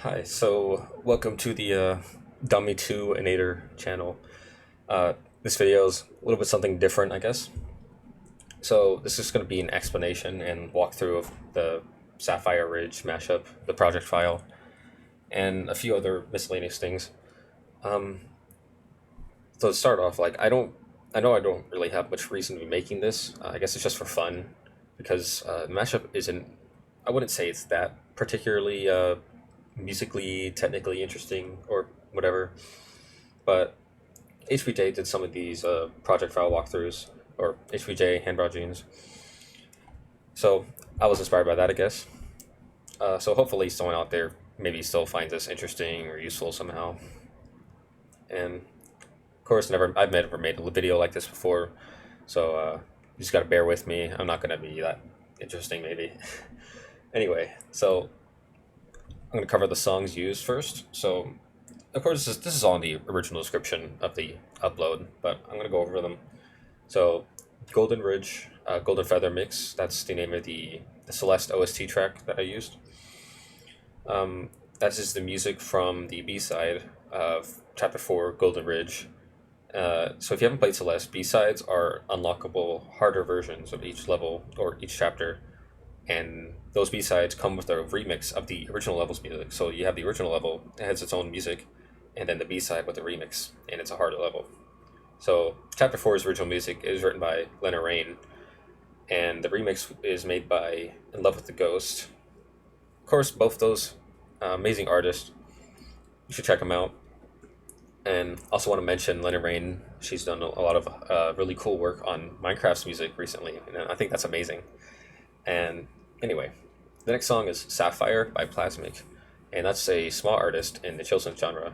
Hi, so welcome to the Dummy 2 Inator channel. This video is a little bit something different, I guess. So this is going to be an explanation and walkthrough of the Sapphire Ridge mashup, the project file, and a few other miscellaneous things. Um, so to start off, I know I don't really have much reason to be making this. I guess it's just for fun, because the mashup isn't, I wouldn't say it's that particularly musically, technically interesting or whatever. But HBJ did some of these project file walkthroughs, or HBJ handbrow jeans. So I was inspired by that, I guess. So hopefully someone out there maybe still finds this interesting or useful somehow. And of course, I've never made a video like this before, so you just gotta bear with me. I'm not gonna be that interesting, maybe. Anyway, so I'm gonna cover the songs used first. So of course, this is all in the original description of the upload, but I'm going to go over them. So, Golden Ridge, Golden Feather Mix, that's the name of the Celeste OST track that I used. That is the music from the B-side of Chapter 4, Golden Ridge. So if you haven't played Celeste, B-sides are unlockable, harder versions of each level or each chapter, and those B-sides come with a remix of the original level's music. So you have the original level, it has its own music, and then the B-side with the remix, and it's a harder level. So Chapter 4's original music is written by Lena Raine, and the remix is made by In Love with the Ghost. Of course, both those amazing artists, you should check them out. And also want to mention Lena Raine. She's done a lot of really cool work on Minecraft's music recently, and I think that's amazing. And anyway, the next song is Sapphire by Plasmic, and that's a small artist in the chill synth genre,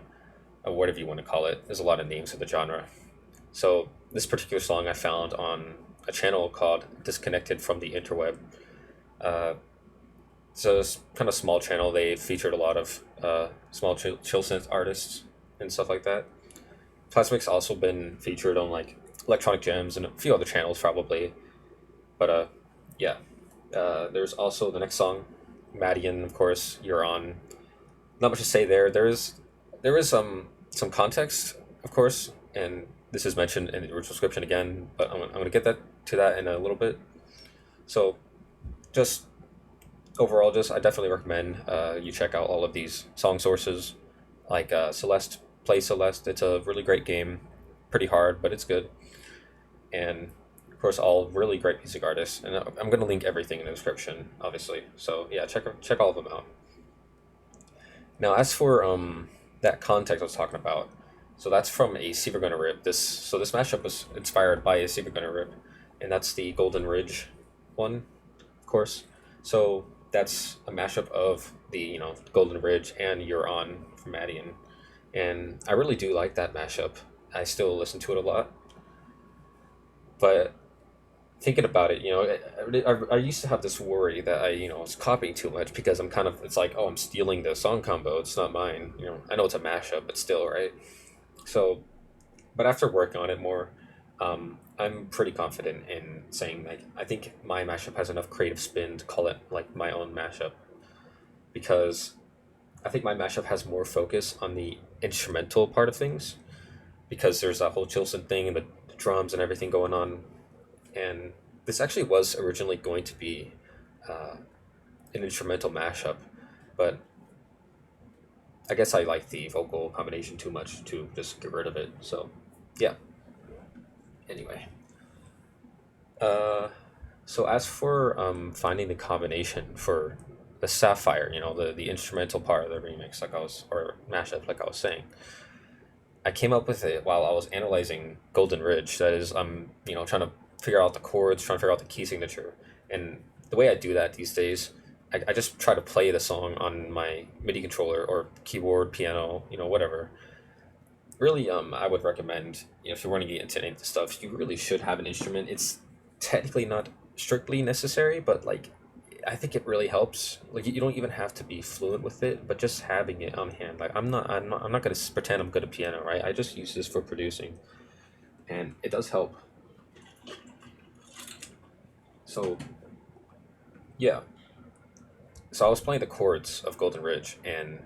or whatever you want to call it. There's a lot of names for the genre. So this particular song I found on a channel called Disconnected from the Interweb. It's a kind of small channel. They featured a lot of small chill synth artists and stuff like that. Plasmic's also been featured on like Electronic Gems and a few other channels probably. But yeah. There's also the next song, Madian, of course, You're On. Not much to say there. There is some context, of course, and this is mentioned in the original description again, but I'm going to get to that in a little bit. So, just overall, I definitely recommend you check out all of these song sources, like Celeste. Play Celeste. It's a really great game, pretty hard, but it's good, and of course, all really great music artists. And I'm going to link everything in the description, obviously. So yeah, check all of them out. Now, as for that context I was talking about, so that's from a Seaver Gunner rip. This mashup was inspired by a Seaver Gunner rip, and that's the Golden Ridge one, of course. So that's a mashup of the Golden Ridge and You're On from Madian, and I really do like that mashup. I still listen to it a lot, but thinking about it, I used to have this worry that I was copying too much because it's like, oh, I'm stealing the song combo. It's not mine. I know it's a mashup, but still, right? So, but after working on it more, I'm pretty confident in saying like I think my mashup has enough creative spin to call it like my own mashup, because I think my mashup has more focus on the instrumental part of things, because there's that whole Chilson thing and the drums and everything going on. And this actually was originally going to be uh, an instrumental mashup, but I guess I like the vocal combination too much to just get rid of it. So, yeah. Anyway, uh, so as for finding the combination for the Sapphire, the instrumental part of the remix, or mashup, like I was saying, I came up with it while I was analyzing Golden Ridge. That is, trying to figure out the chords, trying to figure out the key signature. And the way I do that these days, I just try to play the song on my MIDI controller or keyboard, piano, whatever. Really, I would recommend, if you're running into any of the stuff, you really should have an instrument. It's technically not strictly necessary, but like, I think it really helps. Like, you don't even have to be fluent with it, but just having it on hand. Like, I'm not gonna pretend I'm good at piano, right? I just use this for producing, and it does help. So, yeah. So I was playing the chords of Golden Ridge, and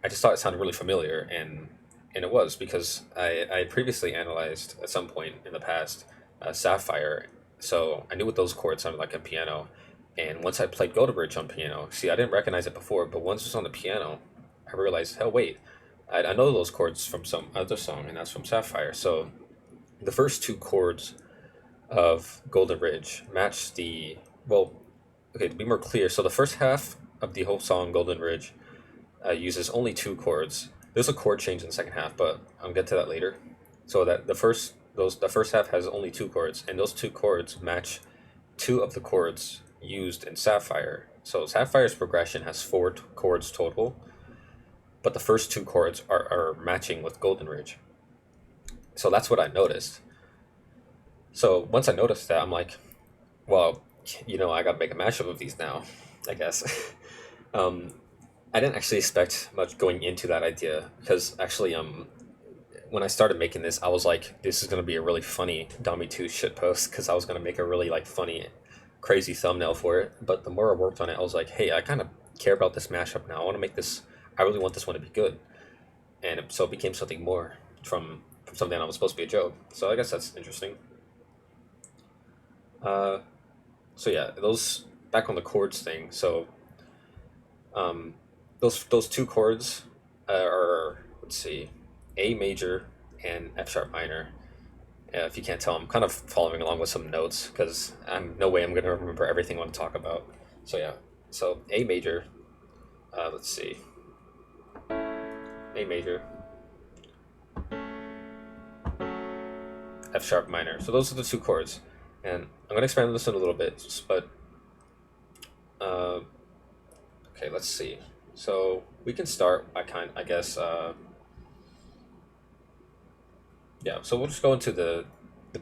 I just thought it sounded really familiar, and it was because I previously analyzed at some point in the past Sapphire, so I knew what those chords sounded like on piano. And once I played Golden Bridge on piano, see, I didn't recognize it before, but once it was on the piano, I realized, hell, wait, I know those chords from some other song, and that's from Sapphire. So the first two chords of Golden Ridge match the, well, okay, to be more clear, so the first half of the whole song, Golden Ridge, uses only two chords. There's a chord change in the second half, but I'll get to that later. So that the first half has only two chords, and those two chords match two of the chords used in Sapphire. So Sapphire's progression has four chords total, but the first two chords are matching with Golden Ridge. So that's what I noticed. So once I noticed that, I'm like, well, I got to make a mashup of these now, I guess. um, I didn't actually expect much going into that idea because actually, when I started making this, I was like, this is gonna be a really funny Dami 2 shit post because I was gonna make a really like funny, crazy thumbnail for it. But the more I worked on it, I was like, hey, I kind of care about this mashup now. I want to make this. I really want this one to be good, and so it became something more from something that was supposed to be a joke. So I guess that's interesting. Uh, so yeah, those back on the chords thing. So um, those two chords are, let's see, A major and F sharp minor. If you can't tell, I'm kind of following along with some notes because I'm no way I'm going to remember everything I want to talk about. So yeah, so A major. Let's see, A major, F sharp minor. So those are the two chords, and I'm going to expand on this in a little bit. But uh, okay, let's see. So we can start by I guess. Yeah, so we'll just go into the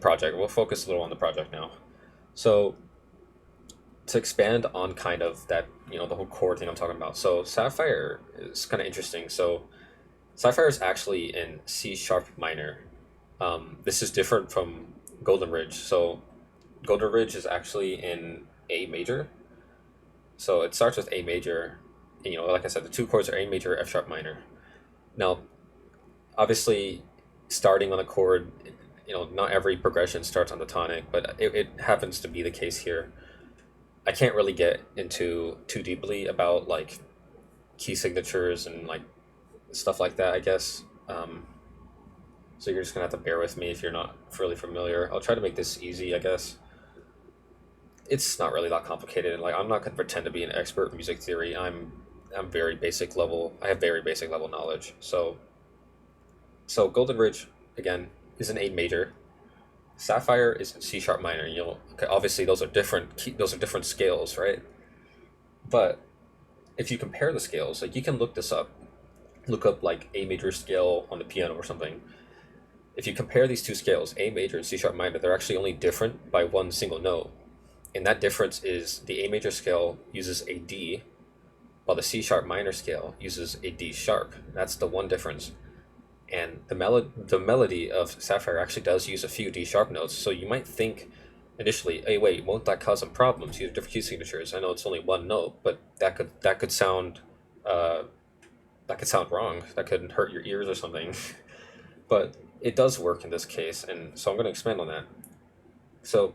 project. We'll focus a little on the project now. So to expand on kind of that, the whole chord thing I'm talking about. So Sapphire is kind of interesting. So Sapphire is actually in C sharp minor. This is different from Golden Ridge. So Golden Ridge is actually in A major. So it starts with A major. And, like I said, the two chords are A major, F sharp minor. Now, obviously, starting on a chord, not every progression starts on the tonic, but it happens to be the case here. I can't really get into too deeply about like key signatures and like stuff like that, I guess. So you're just gonna have to bear with me if you're not really familiar. I'll try to make this easy, I guess. It's not really that complicated, and like I'm not gonna pretend to be an expert in music theory. I'm very basic level. I have very basic level knowledge. So Golden Ridge again is an A major. Sapphire is in C sharp minor. Okay, obviously those are different. Those are different scales, right? But if you compare the scales, like you can look this up, look up like A major scale on the piano or something. If you compare these two scales, A major and C sharp minor, they're actually only different by one single note, and that difference is the A major scale uses a D, while the C sharp minor scale uses a D sharp. That's the one difference. And the melody of Sapphire actually does use a few D sharp notes, so you might think initially, hey, wait, won't that cause some problems? You have different key signatures. I know it's only one note, but that could sound wrong. That could hurt your ears or something. But it does work in this case, and so I'm going to expand on that. So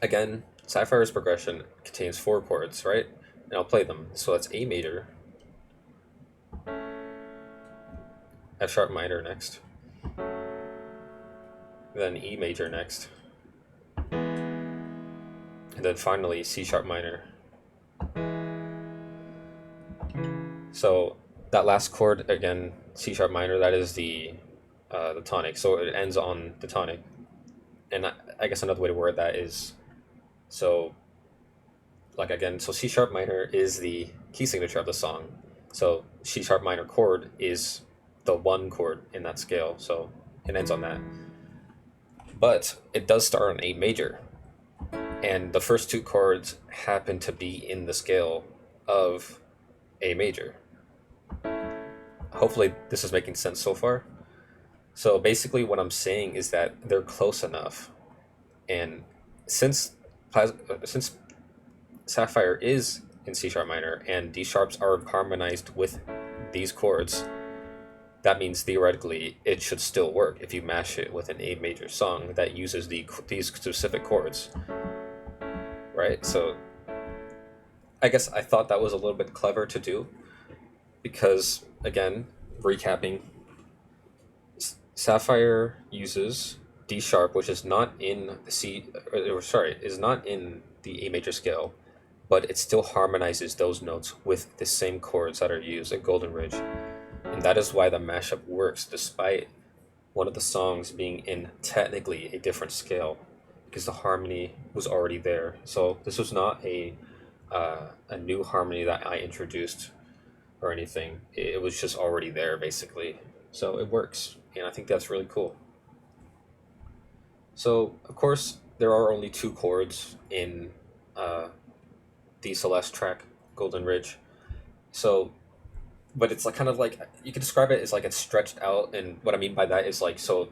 again, Sapphire's progression contains four chords, right? And I'll play them. So that's A major, F sharp minor next, then E major next, and then finally C sharp minor. So that last chord again, C sharp minor, that is the tonic. So it ends on the tonic. And I guess another way to word that is, so like again, so C sharp minor is the key signature of the song. So C sharp minor chord is the one chord in that scale, so it ends on that. But it does start on A major, and the first two chords happen to be in the scale of A major. Hopefully this is making sense so far. So basically what I'm saying is that they're close enough, and since since Sapphire is in C sharp minor and D sharps are harmonized with these chords, that means theoretically it should still work if you mash it with an A major song that uses these specific chords, right? So I guess I thought that was a little bit clever to do because, again, recapping, Sapphire uses D sharp, which is not in the is not in the A major scale, but it still harmonizes those notes with the same chords that are used in Golden Ridge. And that is why the mashup works despite one of the songs being in technically a different scale, because the harmony was already there. So this was not a new harmony that I introduced or anything. It was just already there basically. So it works, and I think that's really cool. So of course there are only two chords in the Celeste track, Golden Ridge. So but it's like kind of like you can describe it as like it's stretched out, and what I mean by that is like, so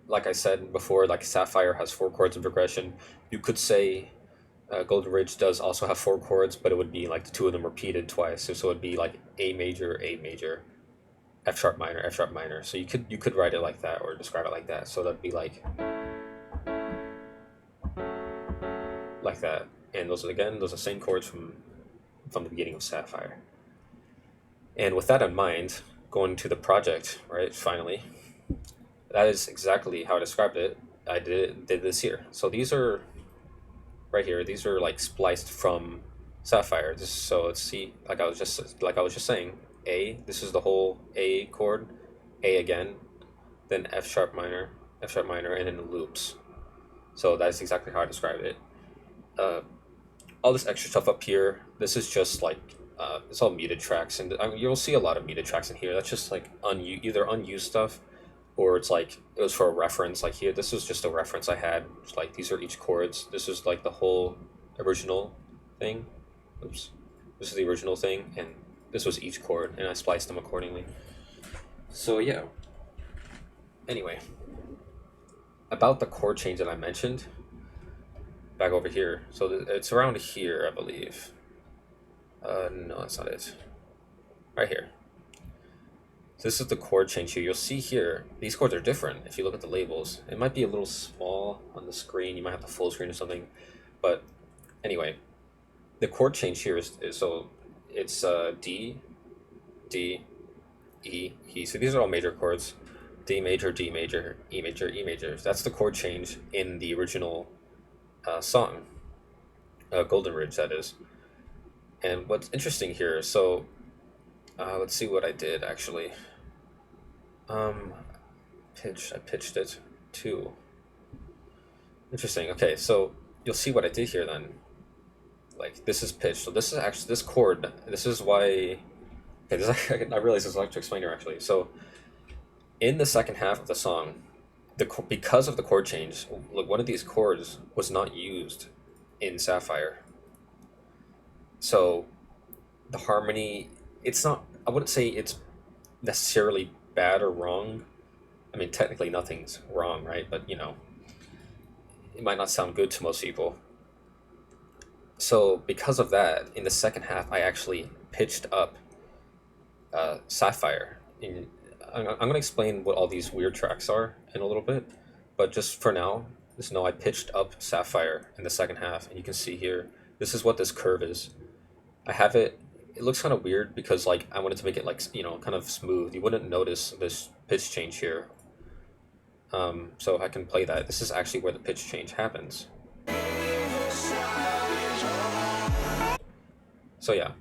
like I said before, like Sapphire has four chords in progression. You could say Golden Ridge does also have four chords, but it would be like the two of them repeated twice. So it'd be like A major, F sharp minor, F sharp minor. So you could write it like that or describe it like that. So that'd be like that. And those are the same chords from the beginning of Sapphire. And with that in mind, going to the project, right, finally, that is exactly how I described it. I did this here. So these are, right here, these are like spliced from Sapphire. So let's see, like I was just saying, A, this is the whole A chord, A again, then F sharp minor, and then the loops. So that's exactly how I described it. All this extra stuff up here, this is just like, it's all muted tracks, and you'll see a lot of muted tracks in here. That's just like either unused stuff, or it's like it was for a reference. Like here, this was just a reference I had. It's like these are each chords. This is like the whole original thing. Oops, this is the original thing, and this was each chord, and I spliced them accordingly. So yeah. Anyway, about the chord change that I mentioned, back over here. So it's around here, I believe. No, that's not it. Right here. So this is the chord change here. You'll see here, these chords are different if you look at the labels. It might be a little small on the screen. You might have to full screen or something. But anyway, the chord change here is so it's D, D, E, E. So these are all major chords. D major, D major, E major, E major. That's the chord change in the original song, Golden Ridge, that is. And what's interesting here, so let's see what I did actually. I pitched it to. Interesting. Okay, so you'll see what I did here then. Like this is pitched, so this is actually this chord. This is why. Okay, I realize this is like to explain here actually. So in the second half of the song, because of the chord change, like one of these chords was not used in Sapphire. So the harmony, it's not, I wouldn't say it's necessarily bad or wrong. I mean, technically nothing's wrong, right? But, it might not sound good to most people. So because of that, in the second half, I actually pitched up Sapphire. I'm going to explain what all these weird tracks are in a little bit. But just for now, just know I pitched up Sapphire in the second half. And you can see here, this is what this curve is. I have it looks kind of weird because like I wanted to make it like, kind of smooth. You wouldn't notice this pitch change here. So I can play that. This is actually where the pitch change happens. So yeah.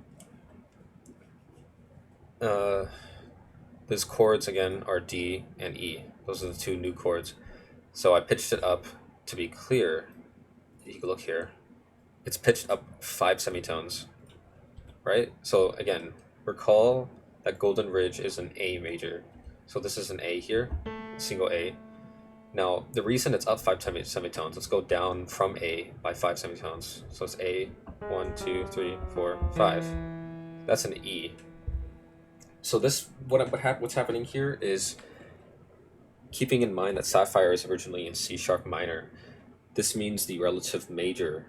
These chords again are D and E. Those are the two new chords. So I pitched it up to be clear. You can look here. It's pitched up 5 semitones. Right? So again, recall that Golden Ridge is an A major. So this is an A here, single A. Now, the reason it's up 5 semitones, let's go down from A by 5 semitones. So it's A, 1, 2, 3, 4, 5. That's an E. So this, what's happening here is, keeping in mind that Sapphire is originally in C sharp minor, this means the relative major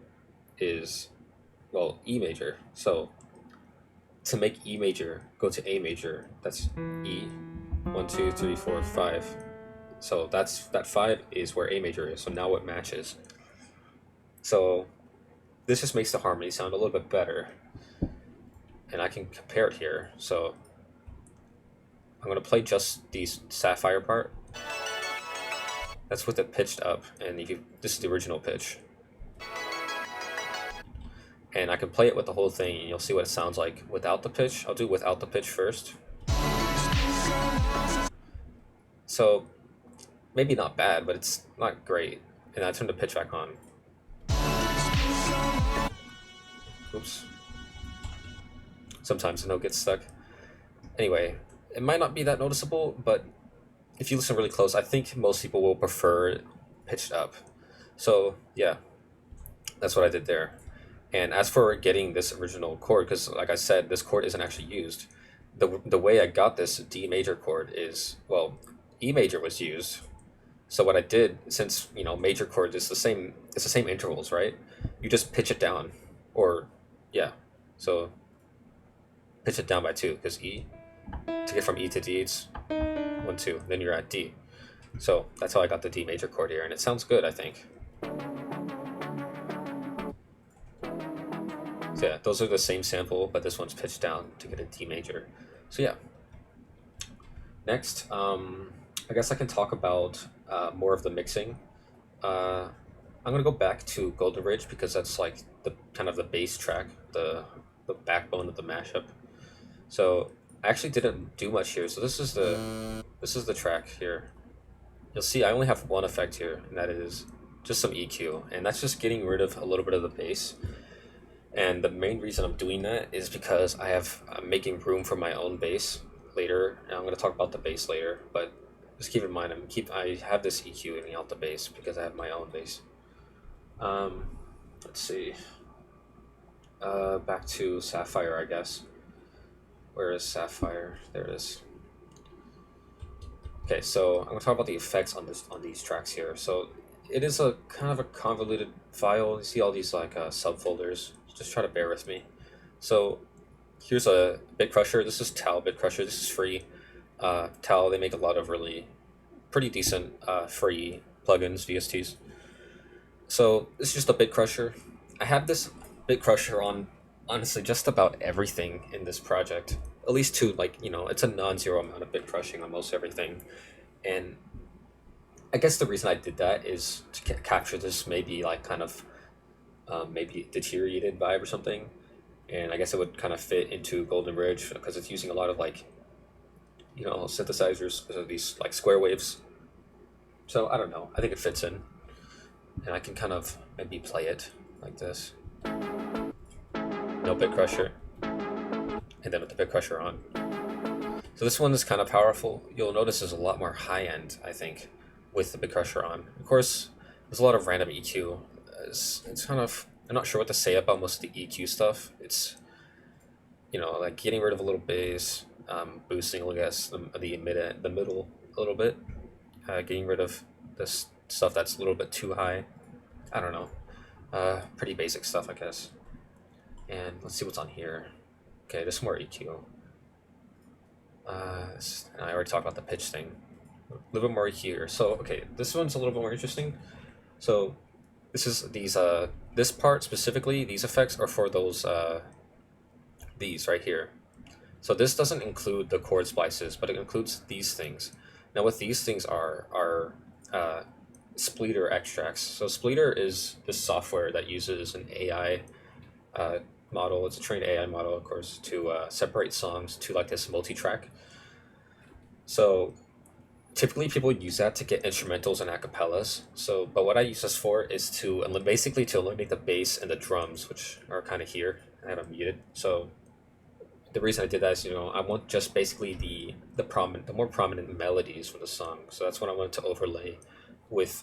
is, well, E major. So to make E major go to A major, that's E. 1, 2, 3, 4, 5. So that 5 is where A major is. So now it matches. So this just makes the harmony sound a little bit better. And I can compare it here. So I'm gonna play just the Sapphire part. That's with it pitched up, and this is the original pitch. And I can play it with the whole thing, and you'll see what it sounds like without the pitch. I'll do without the pitch first. So maybe not bad, but it's not great. And I turn the pitch back on. Oops. Sometimes the note gets stuck. Anyway, it might not be that noticeable, but if you listen really close, I think most people will prefer it pitched up. So yeah, that's what I did there. And as for getting this original chord, because like I said, this chord isn't actually used. The way I got this D major chord is, well, E major was used. So what I did, since major chord is it's the same intervals, right? You just pitch it down, or yeah, so pitch it down by 2, because E, to get from E to D, it's 1, 2, then you're at D. So that's how I got the D major chord here, and it sounds good, I think. So yeah, those are the same sample, but this one's pitched down to get a D major. So yeah. Next, I guess I can talk about more of the mixing. I'm gonna go back to Golden Ridge because that's like the kind of the bass track, the backbone of the mashup. So I actually didn't do much here. So this is the track here. You'll see I only have one effect here, and that is just some EQ, and that's just getting rid of a little bit of the bass. And the main reason I'm doing that is because I'm making room for my own bass later, and I'm going to talk about the bass later, but just keep in mind I have this EQing out the bass because I have my own bass. Let's see. Back to Sapphire, I guess. Where is Sapphire? There it is. Okay, so I'm going to talk about the effects on these tracks here. So it is a kind of a convoluted file. You see all these like subfolders. Just try to bear with me. So here's a Bit Crusher. This is Tau Bit Crusher. This is free. Tau, they make a lot of really pretty decent free plugins, VSTs. So this is just a Bit Crusher. I have this Bit Crusher on honestly just about everything in this project. At least two, it's a non-zero amount of bit crushing on most everything. And I guess the reason I did that is to capture this maybe like kind of maybe deteriorated vibe or something. And I guess it would kind of fit into Golden Ridge because it's using a lot of synthesizers, these like square waves. So I don't know. I think it fits in. And I can kind of maybe play it like this. No Bit Crusher. And then with the Bit Crusher on. So this one is kind of powerful. You'll notice there's a lot more high end, I think, with the Bit Crusher on. Of course, there's a lot of random EQ. It's kind of, I'm not sure what to say about most of the EQ stuff. It's, like getting rid of a little bass, boosting, I guess, the middle a little bit, getting rid of this stuff that's a little bit too high. I don't know. Pretty basic stuff, I guess. And let's see what's on here. Okay, just more EQ. And I already talked about the pitch thing. A little bit more here. So, okay, this one's a little bit more interesting. So, this part specifically, these effects are for these right here. So this doesn't include the chord splices, but it includes these things. Now, what these things are splitter extracts. So Splitter is this software that uses an AI model. It's a trained AI model, of course, to separate songs to like this multi-track. So typically people use that to get instrumentals and acapellas. So, but what I use this for is to basically to eliminate the bass and the drums, which are kind of here. I have them muted. So the reason I did that is, I want just basically the more prominent melodies from the song. So that's what I wanted to overlay with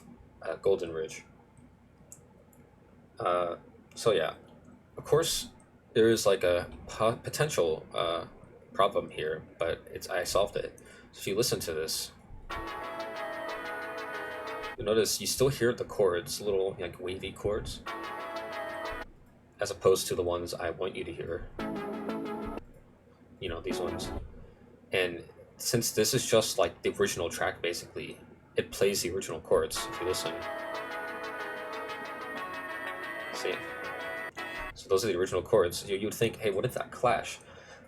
Golden Ridge. So yeah, of course, there is like a potential problem here, but I solved it. So if you listen to this, you'll notice you still hear the chords, little like wavy chords, as opposed to the ones I want you to hear. these ones. And since this is just like the original track, basically, it plays the original chords if you listen. See? So those are the original chords. You'd think, hey, what if that clash?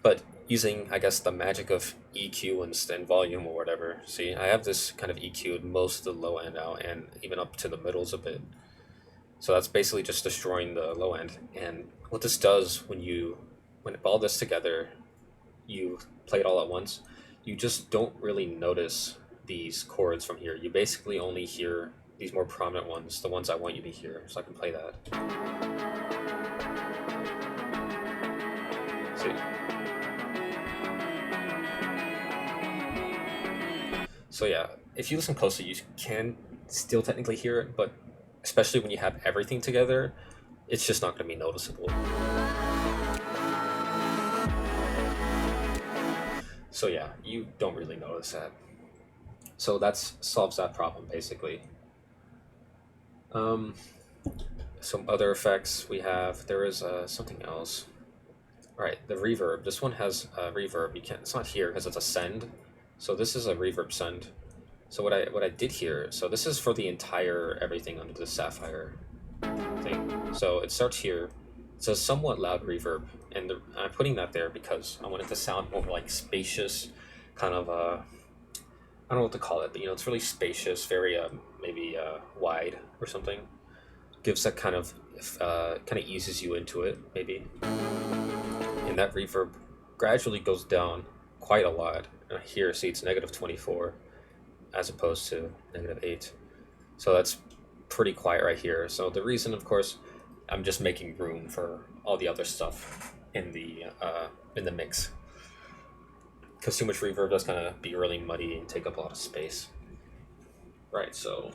But using, I guess, the magic of EQ and volume or whatever. See, I have this kind of EQ'd most of the low end out and even up to the middles a bit. So that's basically just destroying the low end. And what this does when all this together, you play it all at once, you just don't really notice these chords from here. You basically only hear these more prominent ones, the ones I want you to hear. So I can play that. See? So yeah, if you listen closely, you can still technically hear it, but especially when you have everything together, it's just not going to be noticeable. So yeah, you don't really notice that. So that solves that problem basically. Um, some other effects we have. There is something else. All right, the reverb. This one has reverb. You can't. It's not here because it's a send. So this is a reverb send. So what I did here. So this is for the entire everything under the Sapphire thing. So it starts here. It says somewhat loud reverb, and I'm putting that there because I want it to sound more like spacious, kind of I don't know what to call it, but it's really spacious, very maybe wide or something. Gives that kind of eases you into it maybe, and that reverb gradually goes down quite a lot. Here, see, it's -24 as opposed to -8, so that's pretty quiet right here. So the reason, of course, I'm just making room for all the other stuff in the mix. Because too much reverb does kind of be really muddy and take up a lot of space. Right, so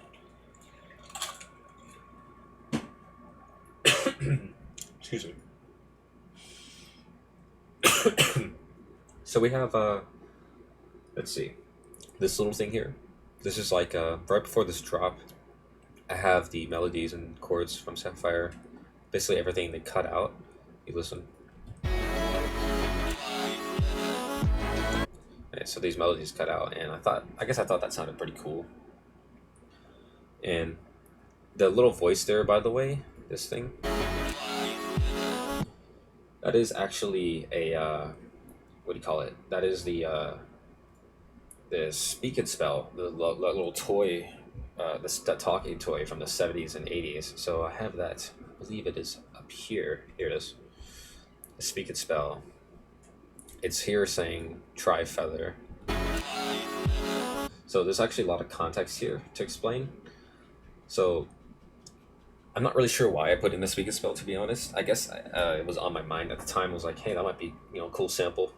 excuse me. So we have let's see, this little thing here. This is like right before this drop, I have the melodies and chords from Sapphire. Basically everything they cut out. You listen. Okay, so these melodies cut out, and I guess I thought that sounded pretty cool. And the little voice there, by the way, this thing, that is actually a what do you call it? That is the Speak and Spell, the little toy, that talking toy from the 70s and 80s. So I have that. I believe it is up here. Here it is. The Speak and Spell. It's here saying try feather. So there's actually a lot of context here to explain. So I'm not really sure why I put in the Speak and Spell, to be honest. I guess it was on my mind at the time. I was like, hey, that might be a cool sample.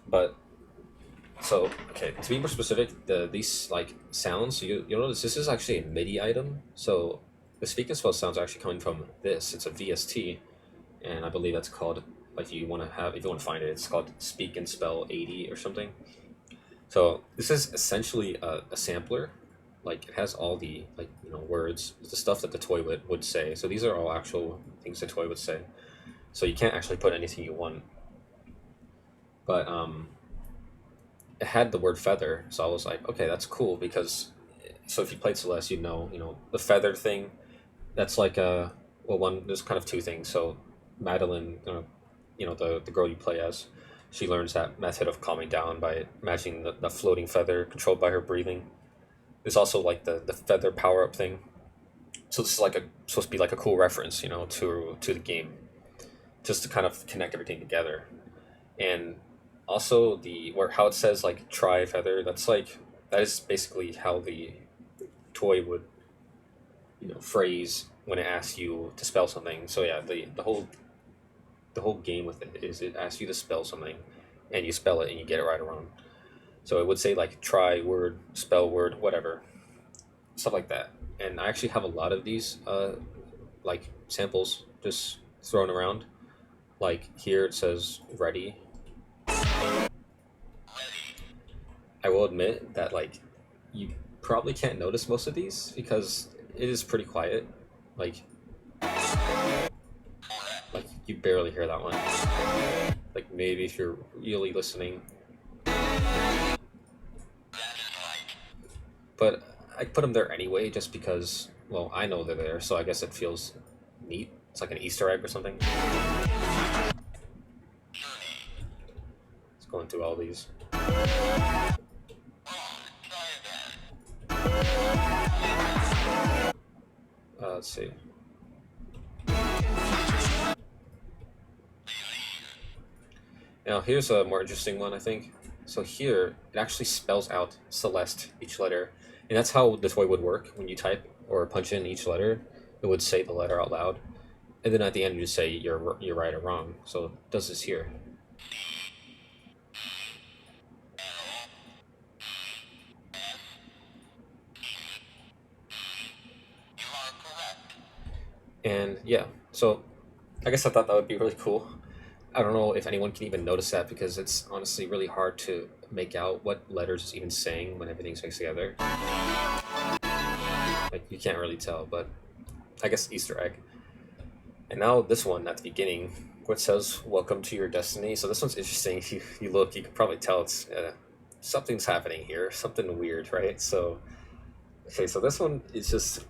But so okay, to be more specific, these like sounds, you'll notice this is actually a MIDI item. So the Speak and Spell sounds are actually coming from this. It's a VST, and I believe that's called, like, if you want to find it, it's called Speak and Spell 80 or something. So this is essentially a sampler. Like, it has all the words, the stuff that the toy would say. So these are all actual things the toy would say. So you can't actually put anything you want. But it had the word feather, so I was like, okay, that's cool, because so if you played Celeste, the feather thing. That's like there's kind of two things. So Madeline, the girl you play as, she learns that method of calming down by imagining the floating feather controlled by her breathing. There's also like the feather power up thing. So this is supposed to be like a cool reference, to the game, just to kind of connect everything together. And also how it says like try feather, that is basically how the toy would phrase when it asks you to spell something. So yeah, the whole game with it is it asks you to spell something, and you spell it and you get it right or wrong. So it would say like try word, spell word, whatever, stuff like that. And I actually have a lot of these like samples just thrown around. Like here it says ready. I will admit that like you probably can't notice most of these because it is pretty quiet. Like you barely hear that one. Like maybe if you're really listening, but I put them there anyway, just because. Well, I know they're there, so I guess it feels neat. It's like an Easter egg or something. It's going through all these. Let's see. Now here's a more interesting one, I think. So here it actually spells out Celeste each letter, and that's how the toy would work. When you type or punch in each letter, it would say the letter out loud, and then at the end you say you're right or wrong. So it does this here. And yeah, so I guess I thought that would be really cool. I don't know if anyone can even notice that because it's honestly really hard to make out what letters it's even saying when everything's mixed together. Like you can't really tell, but I guess Easter egg. And now this one at the beginning, which says "Welcome to your destiny." So this one's interesting. If you look, you can probably tell it's something's happening here, something weird, right? So okay, so this one is just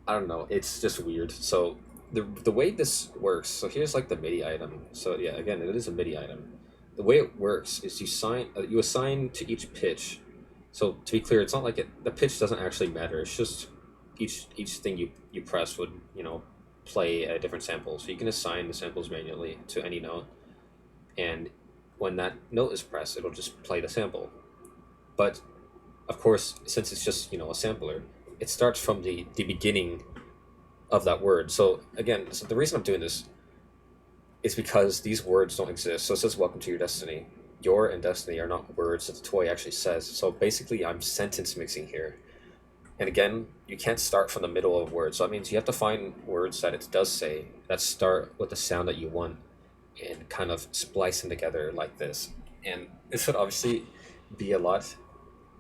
I don't know. It's just weird. So the way this works. So here's like the MIDI item. So yeah, again, it is a MIDI item. The way it works is you assign to each pitch. So to be clear, it's not like the pitch doesn't actually matter. It's just each thing you press would play a different sample. So you can assign the samples manually to any note, and when that note is pressed, it'll just play the sample. But of course, since it's just a sampler, it starts from the beginning of that word. So again, so the reason I'm doing this is because these words don't exist. So it says "Welcome to your destiny." Your and destiny are not words that the toy actually says. So basically, I'm sentence mixing here. And again, you can't start from the middle of words. So that means you have to find words that it does say that start with the sound that you want and kind of splice them together like this. And this would obviously be a lot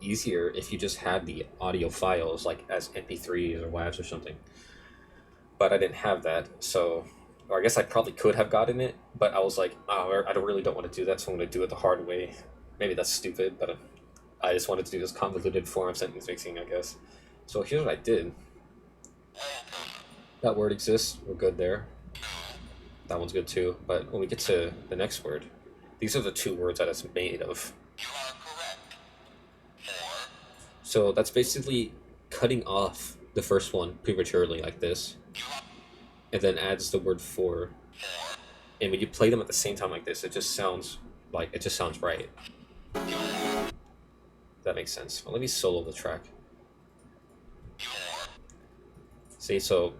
easier if you just had the audio files like as MP3s or WAVs or something. But I didn't have that, so or I guess I probably could have gotten it, but I was like, oh, I don't really don't want to do that, so I'm going to do it the hard way. Maybe that's stupid, but I just wanted to do this convoluted form of sentence mixing, I guess. So here's what I did. That word exists. We're good there. That one's good too. But when we get to the next word, these are the two words that it's made of. So that's basically cutting off the first one prematurely like this, and then adds the word for. And when you play them at the same time like this, it just sounds right. That makes sense. Well, let me solo the track. See, so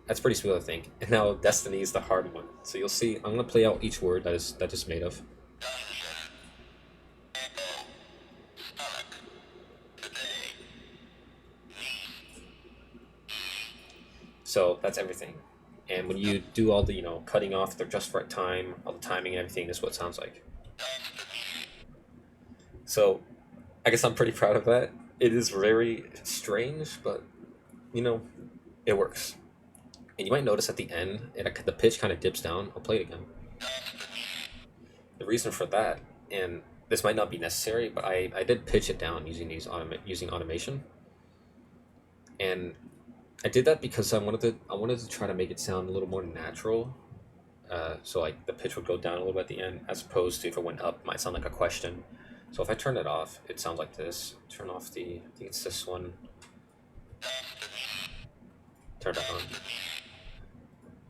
that's pretty smooth, I think. And now destiny is the hard one. So you'll see. I'm gonna play out each word that is made of. So that's everything. And when you do all the cutting off the just right time, all the timing and everything, this is what it sounds like. So I guess I'm pretty proud of that. It is very strange, but it works. And you might notice at the end, the pitch kind of dips down. I'll play it again. The reason for that, and this might not be necessary, but I did pitch it down using automation, and I did that because I wanted to try to make it sound a little more natural. So like the pitch would go down a little bit at the end, as opposed to if it went up, it might sound like a question. So if I turn it off, it sounds like this. Turn off I think it's this one. Turn it on.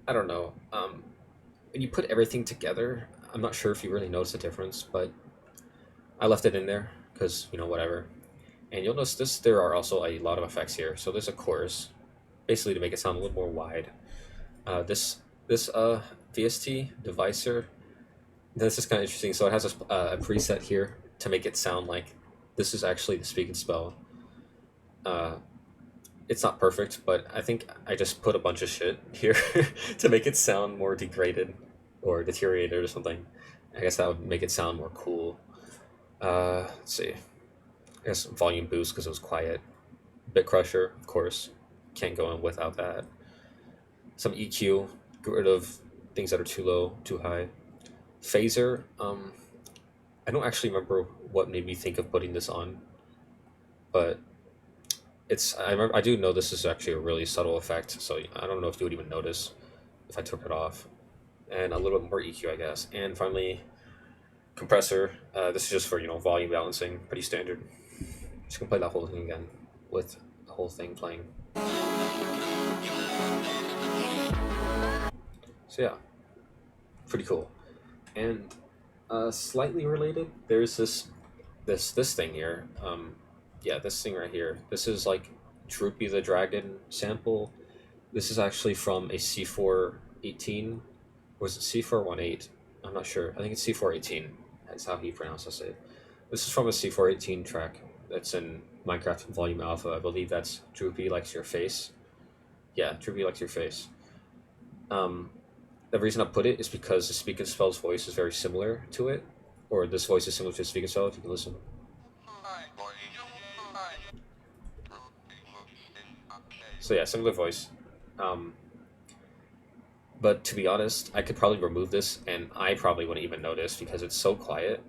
I don't know. When you put everything together, I'm not sure if you really notice the difference, but I left it in there because whatever. And you'll notice there are also a lot of effects here. So there's a chorus, basically to make it sound a little more wide. This VST divisor. This is kind of interesting. So it has a preset here to make it sound like this is actually the speak and spell. It's not perfect, but I think I just put a bunch of shit here to make it sound more degraded or deteriorated or something. I guess that would make it sound more cool. Let's see. I guess volume boost because it was quiet. Bit crusher, of course. Can't go in without that. Some EQ, get rid of things that are too low, too high. Phaser. I don't actually remember what made me think of putting this on, but I do know this is actually a really subtle effect, so I don't know if you would even notice if I took it off. And a little bit more EQ, I guess. And finally, compressor. This is just for volume balancing, pretty standard. Just gonna play that whole thing again with the whole thing playing. So yeah, pretty cool. And slightly related, there's this thing here. Yeah, this thing right here. This is like Droopy the Dragon sample. This is actually from a C418. Was it C418? I'm not sure. I think it's C418. That's how he pronounces it. This is from a C418 track that's in Minecraft Volume Alpha. I believe that's Droopy Likes Your Face. Yeah, Droopy Likes Your Face. Um, the reason I put it is because the Speak and Spell's voice is very similar to it, or this voice is similar to Speak and Spell. If you can listen. So yeah, similar voice. Um, but to be honest, I could probably remove this, and I probably wouldn't even notice because it's so quiet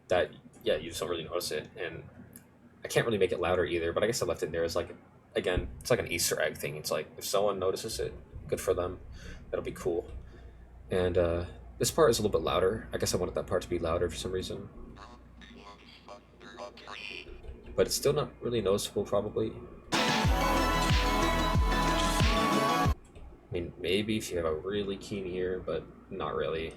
that yeah, you just don't really notice it. And I can't really make it louder either. But I guess I left it there as like, again, it's like an Easter egg thing. It's like if someone notices it, good for them. That'll be cool. And this part is a little bit louder. I guess I wanted that part to be louder for some reason, but it's still not really noticeable. Probably. I mean, maybe if you have a really keen ear, but not really.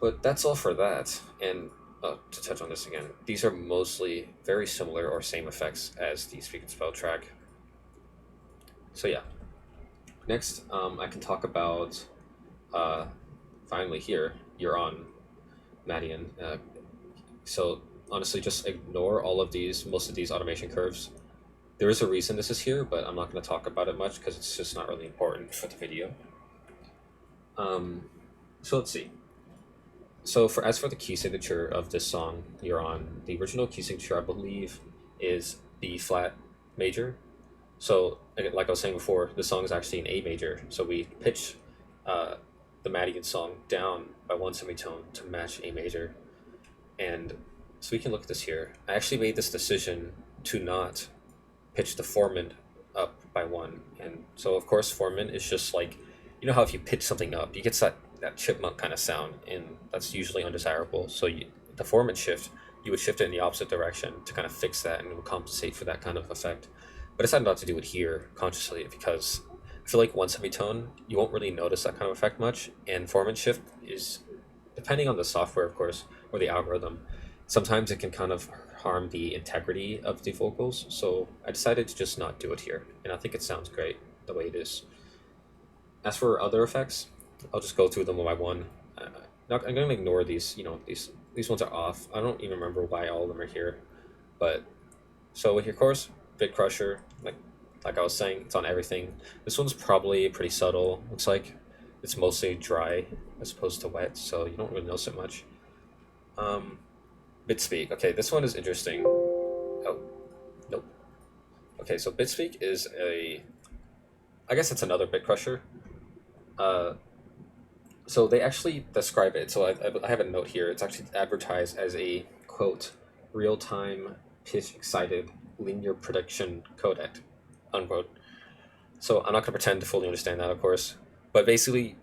But that's all for that. And to touch on this again, these are mostly very similar or same effects as the Speak and Spell track. So yeah. Next, I can talk about finally here. You're on Madian. So honestly, just ignore all of these, most of these automation curves. There is a reason this is here, but I'm not going to talk about it much because it's just not really important for the video. So let's see. So as for the key signature of this song, You're On, the original key signature, I believe, is B flat major. So like I was saying before, the song is actually an A major. So we pitch the Madigan song down by one semitone to match A major. And so we can look at this here. I actually made this decision to not pitch the formant up by one. And so of course formant is just like, you know how if you pitch something up, you get that chipmunk kind of sound, and that's usually undesirable. So the formant shift, you would shift it in the opposite direction to kind of fix that and it would compensate for that kind of effect. But I decided not to do it here consciously because I feel like one semitone, you won't really notice that kind of effect much, and formant shift is, depending on the software of course, or the algorithm, sometimes it can kind of harm the integrity of the vocals, so I decided to just not do it here, and I think it sounds great the way it is. As for other effects, I'll just go through them one by one. I'm going to ignore these, these ones are off. I don't even remember why all of them are here, but so with your chorus, Bit Crusher, like I was saying, it's on everything. This one's probably pretty subtle. Looks like it's mostly dry as opposed to wet, so you don't really notice it much. Bitspeak. Okay, this one is interesting. Oh, nope. Okay, so Bitspeak is I guess it's another bit crusher. So they actually describe it. So I have a note here. It's actually advertised as a, quote, real-time pitch excited linear prediction codec, unquote. So I'm not going to pretend to fully understand that, of course. But basically,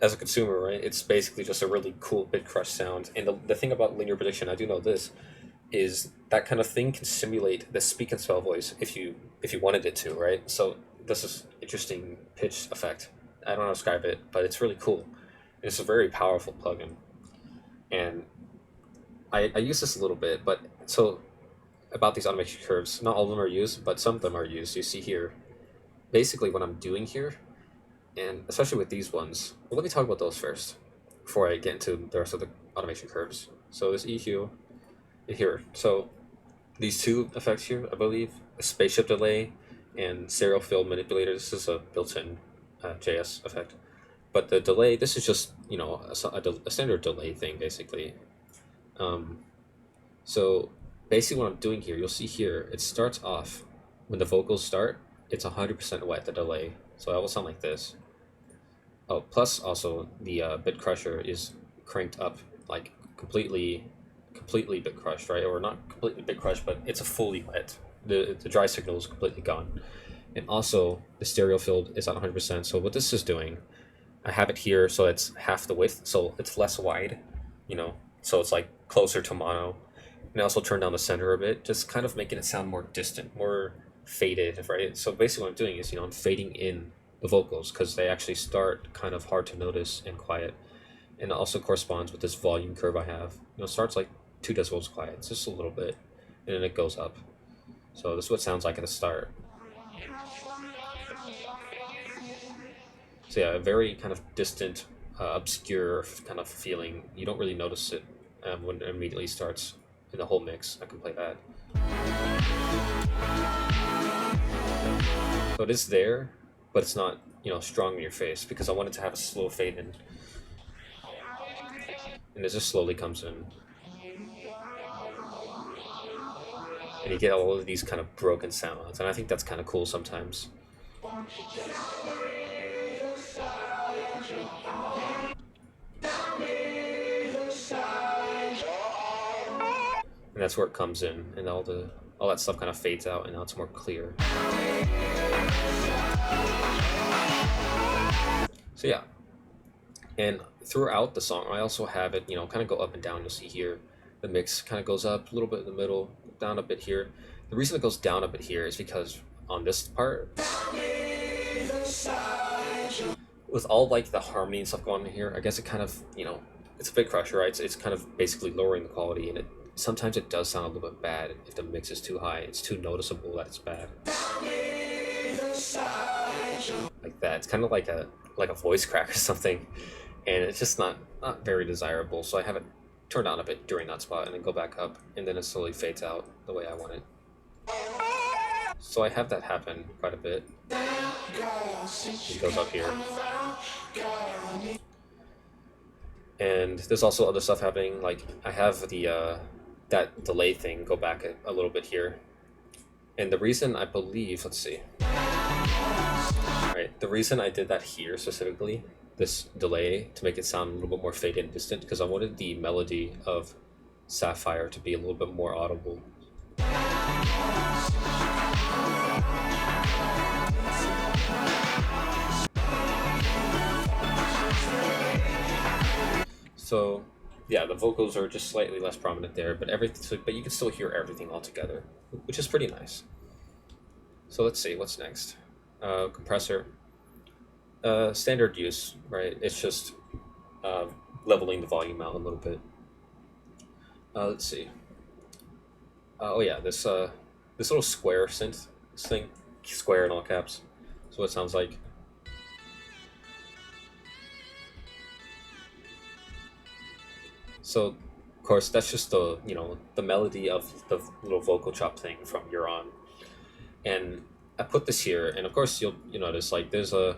as a consumer, right, it's basically just a really cool bit crush sound. And the thing about linear prediction, I do know this, is that kind of thing can simulate the Speak and Spell voice if you wanted it to, right? So this is interesting pitch effect. I don't know how to describe it, but it's really cool. And it's a very powerful plugin. And I use this a little bit, but so about these automation curves, not all of them are used, but some of them are used. You see here, basically what I'm doing here, and especially with these ones, well, let me talk about those first before I get into the rest of the automation curves. So this EQ here, so these two effects here, I believe, a spaceship delay and serial field manipulator. This is a built-in JS effect, but the delay, this is just a standard delay thing basically. So basically what I'm doing here, you'll see here, it starts off when the vocals start, it's 100% wet, the delay, so I will sound like this. Oh, plus also the bit crusher is cranked up like completely bit crushed, right? Or not completely bit crushed, but it's a fully wet. The dry signal is completely gone. And also the stereo field is at 100%. So what this is doing, I have it here so it's half the width, so it's less wide, you know, so it's like closer to mono. And I also turn down the center a bit, just kind of making it sound more distant, more faded, right? So basically what I'm doing is, I'm fading in the vocals because they actually start kind of hard to notice and quiet. And it also corresponds with this volume curve I have. It starts like 2 decibels quiet, it's just a little bit, and then it goes up. So this is what it sounds like at the start. So yeah, a very kind of distant, obscure kind of feeling. You don't really notice it when it immediately starts in the whole mix. I can play that. So it is there, but it's not strong in your face because I wanted to have a slow fade in, and it just slowly comes in, and you get all of these kind of broken sounds, and I think that's kind of cool sometimes. And that's where it comes in, and all that stuff kind of fades out, and now it's more clear. So yeah, and throughout the song, I also have it, kind of go up and down. You'll see here, the mix kind of goes up a little bit in the middle, down a bit here. The reason it goes down a bit here is because on this part, with all like the harmony and stuff going on here, I guess it kind of, it's a bit crusher, right? It's kind of basically lowering the quality, and it sometimes it does sound a little bit bad if the mix is too high. It's too noticeable that it's bad. Like that. It's kind of like a voice crack or something, and it's just not very desirable. So I have it turned down a bit during that spot, and then go back up, and then it slowly fades out the way I want it. So I have that happen quite a bit. It goes up here, and there's also other stuff happening. Like I have the that delay thing go back a little bit here, and the reason I believe, let's see. Right, the reason I did that here specifically, this delay, to make it sound a little bit more faded and distant, because I wanted the melody of Sapphire to be a little bit more audible. So yeah, the vocals are just slightly less prominent there, but but you can still hear everything all together, which is pretty nice. So let's see what's next. Compressor, standard use, right? It's just uh, leveling the volume out a little bit. Let's see. Oh yeah, this little square synth, this thing, square in all caps. That's what it sounds like. So, of course, that's just the melody of the little vocal chop thing from You're On, and I put this here, and of course you notice like there's a.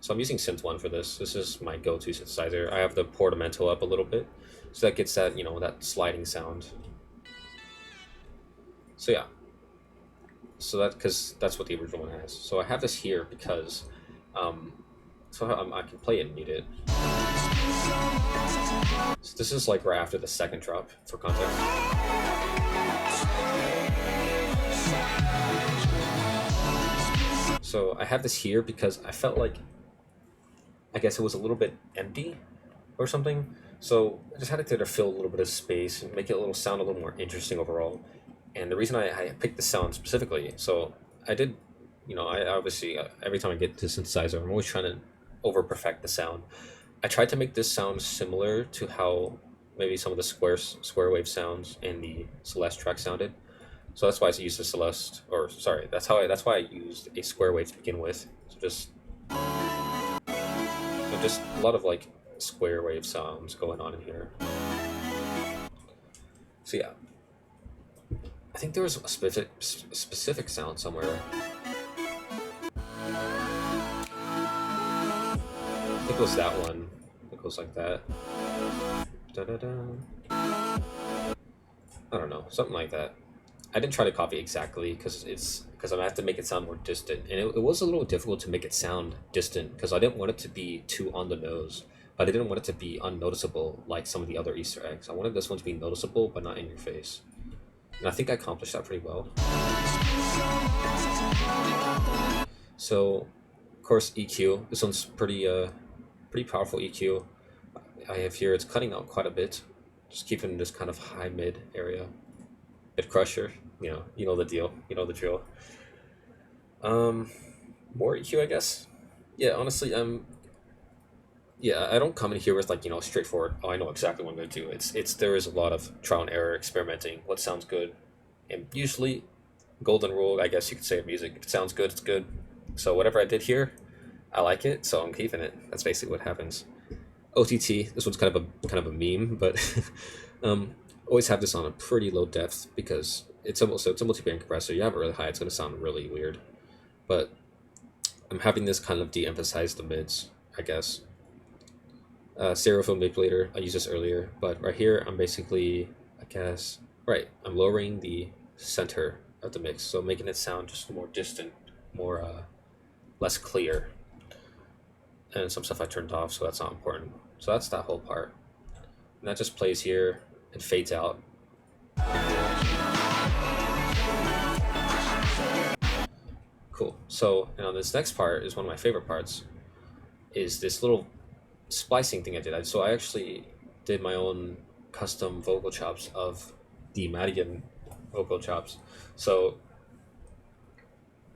So I'm using Synth One for this. This is my go-to synthesizer. I have the portamento up a little bit, so that gets that that sliding sound. So yeah, so because that's what the original one has. So I have this here because, I can play it and mute it. So this is like right after the second drop for context. So I have this here because I felt like, I guess it was a little bit empty or something. So I just had to fill a little bit of space and make it sound a little more interesting overall. And the reason I picked the sound specifically, so I did, I obviously, every time I get to synthesizer, I'm always trying to over perfect the sound. I tried to make this sound similar to how maybe some of the square wave sounds in the Celeste track sounded. So that's why I used the Celeste, or sorry, that's why I used a square wave to begin with. So just a lot of like square wave sounds going on in here. So yeah, I think there was a specific sound somewhere. I think it was that one. It goes like that. Da-da-da. I don't know, something like that. I didn't try to copy exactly because I have to make it sound more distant, and it was a little difficult to make it sound distant because I didn't want it to be too on the nose, but I didn't want it to be unnoticeable like some of the other Easter eggs. I wanted this one to be noticeable but not in your face, and I think I accomplished that pretty well. So, of course, EQ. This one's pretty powerful EQ. I have here. It's cutting out quite a bit, just keeping this kind of high mid area. Bit crusher, you know the deal, you know the drill. Um, More EQ, I guess. Yeah, honestly, yeah, I don't come in here with like straightforward. Oh, I know exactly what I'm going to do. It's there is a lot of trial and error, experimenting. What sounds good, and usually, golden rule, I guess you could say of music. If it sounds good, it's good. So whatever I did here, I like it, so I'm keeping it. That's basically what happens. OTT. This one's kind of a meme, but always have this on a pretty low depth because it's a multi-band compressor. You have it really high, it's going to sound really weird. But I'm having this kind of de-emphasize the mids, I guess. Stereo film manipulator. I used this earlier, but right here I'm basically, I guess, right. I'm lowering the center of the mix, so making it sound just more distant, more less clear. And some stuff I turned off, so that's not important. So that's that whole part. And that just plays here and fades out. Cool. So now this next part is one of my favorite parts. Is this little splicing thing I did. So I actually did my own custom vocal chops of the Madigan vocal chops. So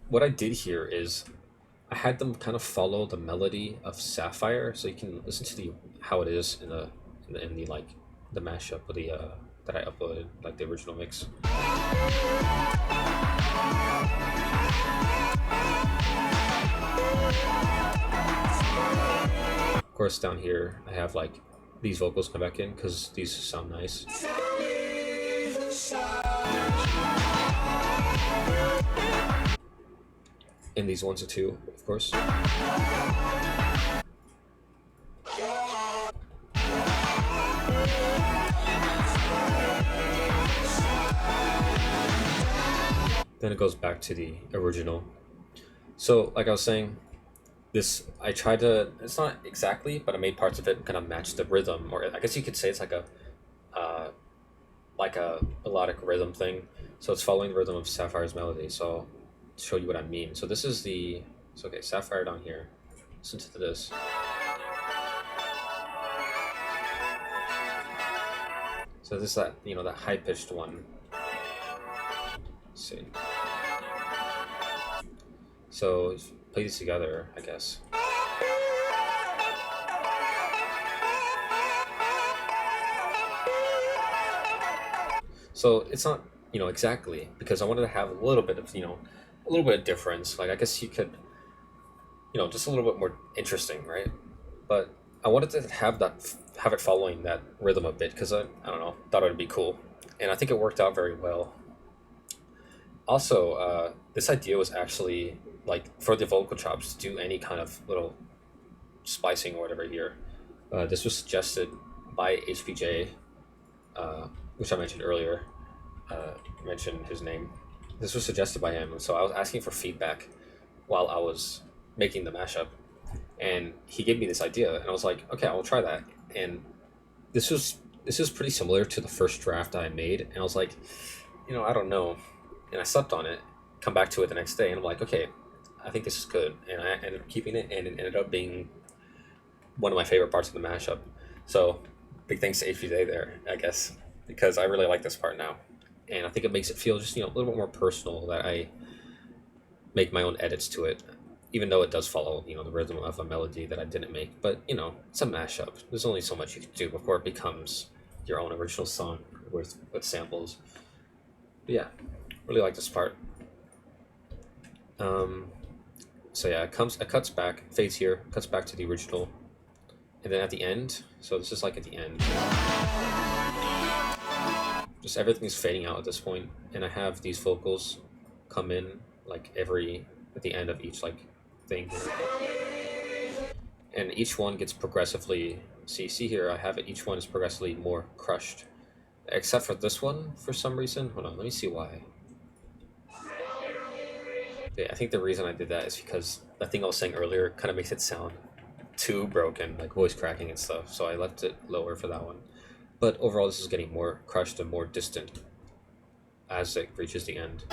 what I did here is I had them kind of follow the melody of Sapphire, so you can listen to the how it is in the like the mashup of the that I uploaded, like the original mix. Of course, down here I have like these vocals come back in because these sound nice. And these ones are too, of course. Then it goes back to the original. So, like I was saying, this I tried to. It's not exactly, but I made parts of it kind of match the rhythm, or I guess you could say it's like a melodic rhythm thing. So it's following the rhythm of Sapphire's melody. So I'll show you what I mean. So this is okay, Sapphire down here. Listen to this. So this is that that high pitched one. Let's see. So play these together, I guess. So it's not exactly, because I wanted to have a little bit of a little bit of difference. Like I guess you could just a little bit more interesting, right? But I wanted to have it following that rhythm a bit because I don't know, thought it would be cool, and I think it worked out very well. Also, this idea was actually like for the vocal chops to do any kind of little splicing or whatever here. This was suggested by HPJ, which I mentioned earlier. Mentioned his name. This was suggested by him, and so I was asking for feedback while I was making the mashup, and he gave me this idea, and I was like, okay, I will try that. And this is pretty similar to the first draft I made, and I was like, I don't know, and I slept on it, come back to it the next day, and I'm like, okay, I think this is good, and I ended up keeping it, and it ended up being one of my favorite parts of the mashup. So big thanks to HPJ there, I guess, because I really like this part now, and I think it makes it feel just a little bit more personal that I make my own edits to it, even though it does follow the rhythm of a melody that I didn't make. But it's a mashup. There's only so much you can do before it becomes your own original song with samples. But yeah, really like this part. So yeah, it cuts back, fades here, cuts back to the original, and then at the end. So this is like at the end. Just everything's fading out at this point, and I have these vocals come in like at the end of each like thing here. And each one gets progressively see here I have it, each one is progressively more crushed, except for this one for some reason. Hold on, let me see why. Yeah, I think the reason I did that is because the thing I was saying earlier kind of makes it sound too broken, like voice cracking and stuff. So I left it lower for that one. But overall, this is getting more crushed and more distant as it reaches the end.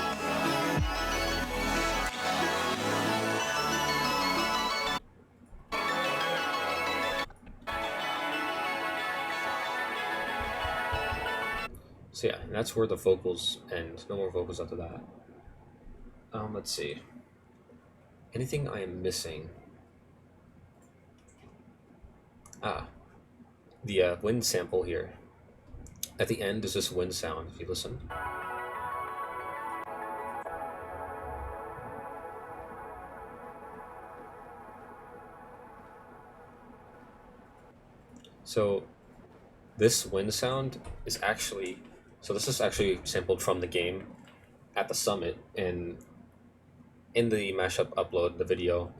So yeah, and that's where the vocals end. No more vocals after that. Let's see. Anything I am missing? Ah, the wind sample here. At the end is this wind sound, if you listen. So this wind sound is actually, so this is actually sampled from the game at the summit, and in the mashup upload, the video,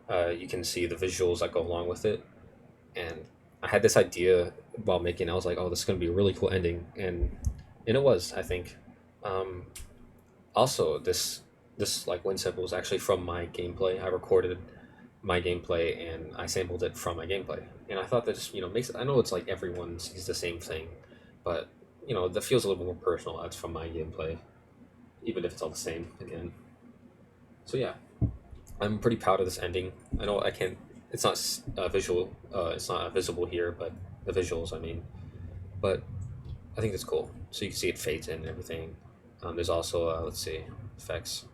you can see the visuals that go along with it. And I had this idea while making it. I was like, oh, this is going to be a really cool ending. And it was, I think. Um, Also, this like wind sample was actually from my gameplay. I recorded my gameplay and I sampled it from my gameplay. And I thought that just, makes it, I know it's like everyone sees the same thing, but that feels a little bit more personal. That's from my gameplay, even if it's all the same again. So yeah, I'm pretty proud of this ending. I know I can't. It's not visual. It's not visible here, but the visuals. I mean, but I think it's cool. So you can see it fades in and everything. There's also let's see, effects.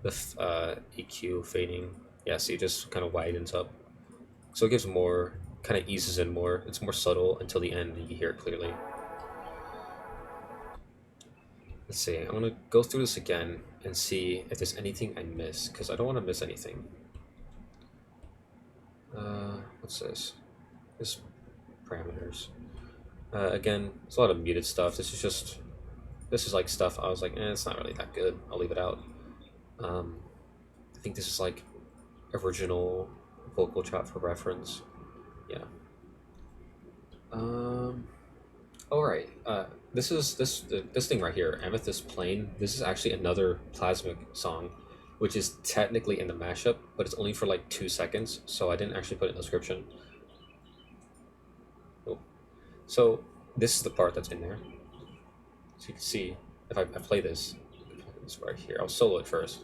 The EQ fading. Yeah, see, it just kind of widens up. So it gives more, kind of eases in more. It's more subtle until the end, and you hear it clearly. Let's see. I'm gonna go through this again and see if there's anything I miss, because I don't want to miss anything. What's this? This parameters. Again, it's a lot of muted stuff. This is like stuff I was like, it's not really that good. I'll leave it out. I think this is like original vocal chop for reference. Yeah. All right. This thing right here, Amethyst Plane. This is actually another Plasmic song, which is technically in the mashup, but it's only for like 2 seconds, so I didn't actually put it in the description. Nope. So this is the part that's in there. So you can see if I play this, it's right here. I'll solo it first.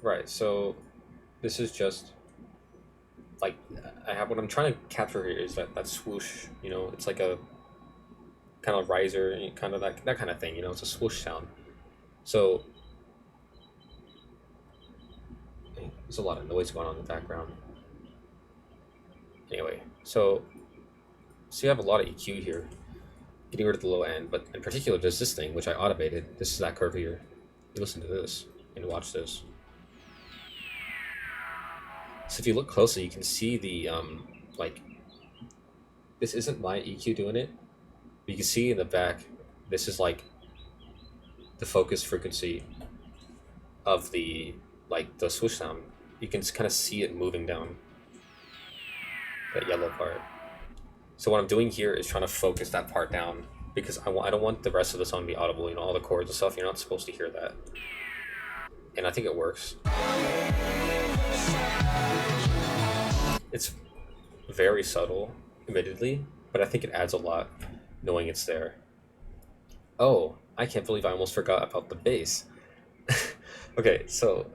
Right. So this is just like I have what I'm trying to capture here is that swoosh. It's like a kind of riser, kind of that kind of thing. It's a swoosh sound. So there's a lot of noise going on in the background. Anyway, so you have a lot of EQ here, getting rid of the low end, but in particular, there's this thing which I automated. This is that curve here. You listen to this and watch this. So if you look closely, you can see the like this isn't my EQ doing it. But you can see in the back, this is like the focus frequency of the swoosh sound. You can kind of see it moving down that yellow part. So what I'm doing here is trying to focus that part down because I don't want the rest of the song to be audible. All the chords and stuff. You're not supposed to hear that, and I think it works. It's very subtle, admittedly, but I think it adds a lot knowing it's there. Oh, I can't believe I almost forgot about the bass. Okay, so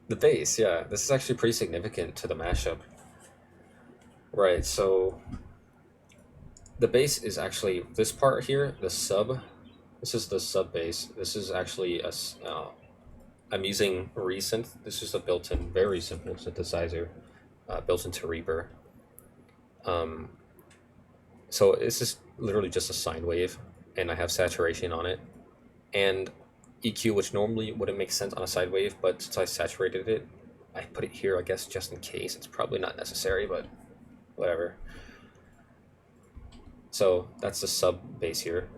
the bass, yeah, this is actually pretty significant to the mashup. Right, so the bass is actually this part here, the sub. This is the sub bass. This is actually I'm using Resynth. This is a built-in, very simple synthesizer built into Reaper. So this is literally just a sine wave, and I have saturation on it, and EQ, which normally wouldn't make sense on a sine wave, but since I saturated it, I put it here, I guess, just in case. It's probably not necessary, but whatever. So that's the sub bass here.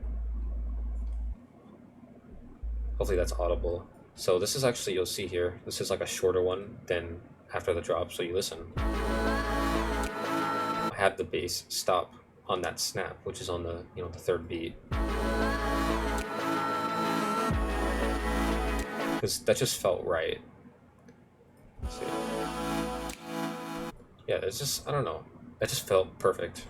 Hopefully that's audible. So this is actually, you'll see here, this is like a shorter one than after the drop, so you listen. I have the bass stop on that snap, which is on the the third beat, because that just felt right. Let's see. Yeah, it's just, I don't know, that just felt perfect.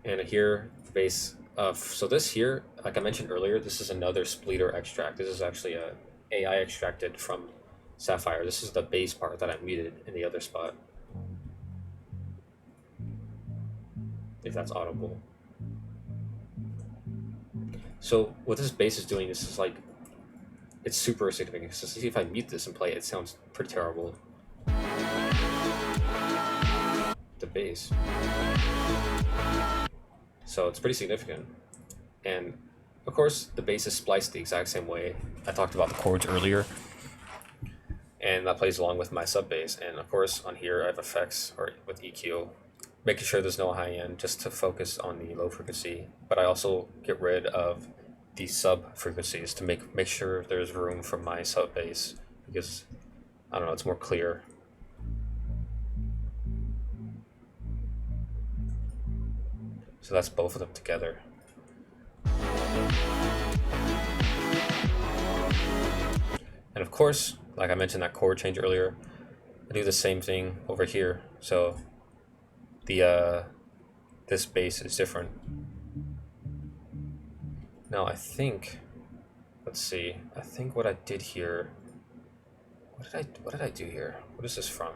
And here the bass. So this here, like I mentioned earlier, this is another splitter extract. This is actually a AI extracted from Sapphire. This is the bass part that I muted in the other spot, if that's audible. So what this bass is doing, this is like, it's super significant. So see if I mute this and play it, it sounds pretty terrible. The bass. So it's pretty significant. And of course, the bass is spliced the exact same way. I talked about the chords earlier, and that plays along with my sub bass. And of course, on here I have effects, or with EQ, making sure there's no high end, just to focus on the low frequency. But I also get rid of the sub frequencies to make sure there's room for my sub bass, because I don't know, it's more clear. So that's both of them together. And of course, like I mentioned that chord change earlier, I do the same thing over here. So the this bass is different. Now I think, let's see, I think what I did here, what did I do here? What is this from?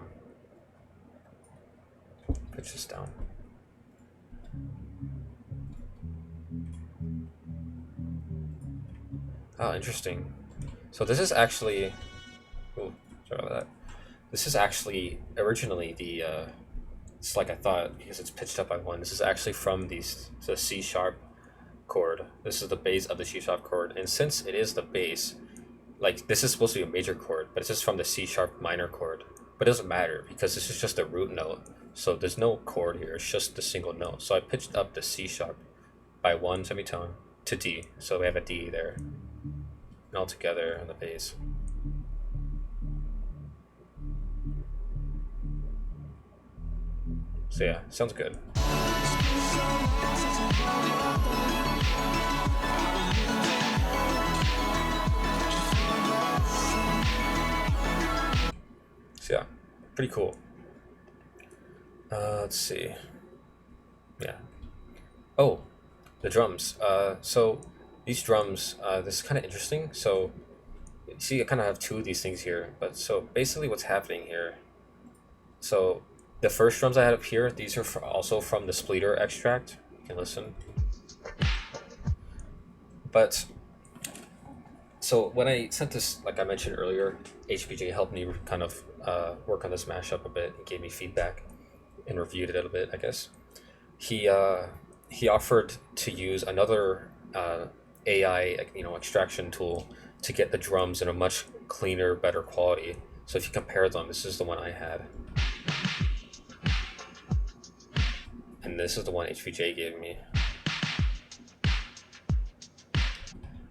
Pitch this down. Oh, interesting. So this is actually, oh, sorry about that. This is actually originally the, it's like I thought, because it's pitched up by one. This is actually from the C sharp chord. This is the bass of the C sharp chord. And since it is the bass, like this is supposed to be a major chord, but it's just from the C sharp minor chord. But it doesn't matter because this is just a root note. So there's no chord here, it's just the single note. So I pitched up the C sharp by one semitone to D. So we have a D there. And all together on the bass. So yeah, sounds good. So yeah, pretty cool. Let's see. Yeah. Oh, the drums. So these drums, this is kind of interesting. So you see, I kind of have two of these things here. But so basically what's happening here. So the first drums I had up here, these are also from the splitter extract. You can listen. But so when I sent this, like I mentioned earlier, HBJ helped me kind of work on this mashup a bit and gave me feedback and reviewed it a bit, I guess. He offered to use another AI extraction tool to get the drums in a much cleaner, better quality. So if you compare them, this is the one I had, and this is the one HVJ gave me.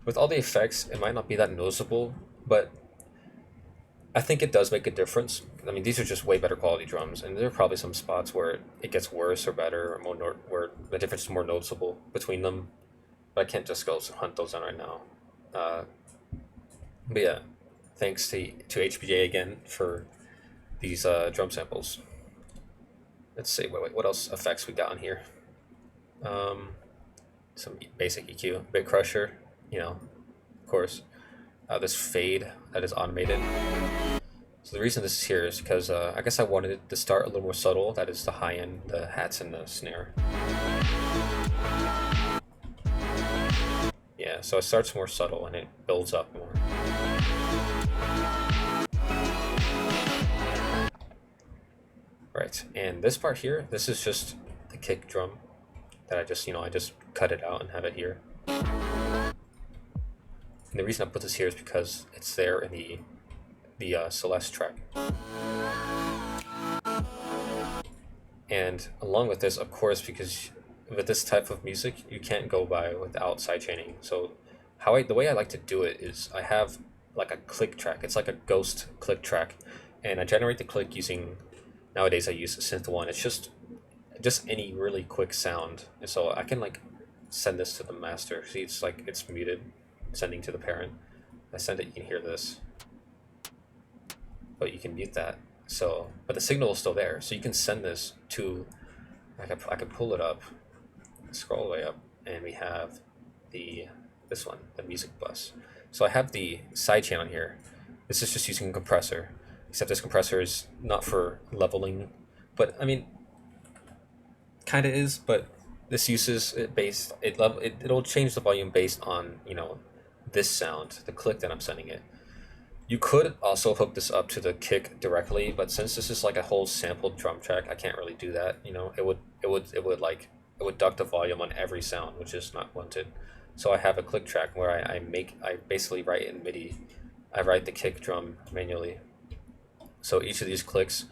With all the effects, it might not be that noticeable, but I think it does make a difference. I mean, these are just way better quality drums, and there are probably some spots where it gets worse or better, or where the difference is more noticeable between them. But I can't just go hunt those down right now. But yeah, thanks to HBJ again for these drum samples. Let's see, what else effects we got on here? Some basic EQ, bit crusher, of course. This fade that is automated. So the reason this is here is because I guess I wanted it to start a little more subtle. That is the high end, the hats and the snare. Yeah, so it starts more subtle and it builds up more. Right, and this part here, this is just the kick drum that I just cut it out and have it here. And the reason I put this here is because it's there in the Celeste track. And along with this, of course, because with this type of music, you can't go by without sidechaining. So the way I like to do it is I have like a click track. It's like a ghost click track, and I generate the click using Nowadays I use the synth one. It's just any really quick sound, and so I can like send this to the master. See, it's like it's muted, sending to the parent. I send it, you can hear this, but you can mute that. So, but the signal is still there, so you can send this to. I can pull it up, scroll all the way up, and we have this one, the music bus. So I have the sidechain on here. This is just using a compressor, except this compressor is not for leveling, but I mean, kind of is. But this uses it based it'll change the volume based on this sound, the click that I'm sending it. You could also hook this up to the kick directly, but since this is like a whole sampled drum track, I can't really do that. It would duck the volume on every sound, which is not wanted. So I have a click track where I basically write in MIDI. I write the kick drum manually. So each of these clicks,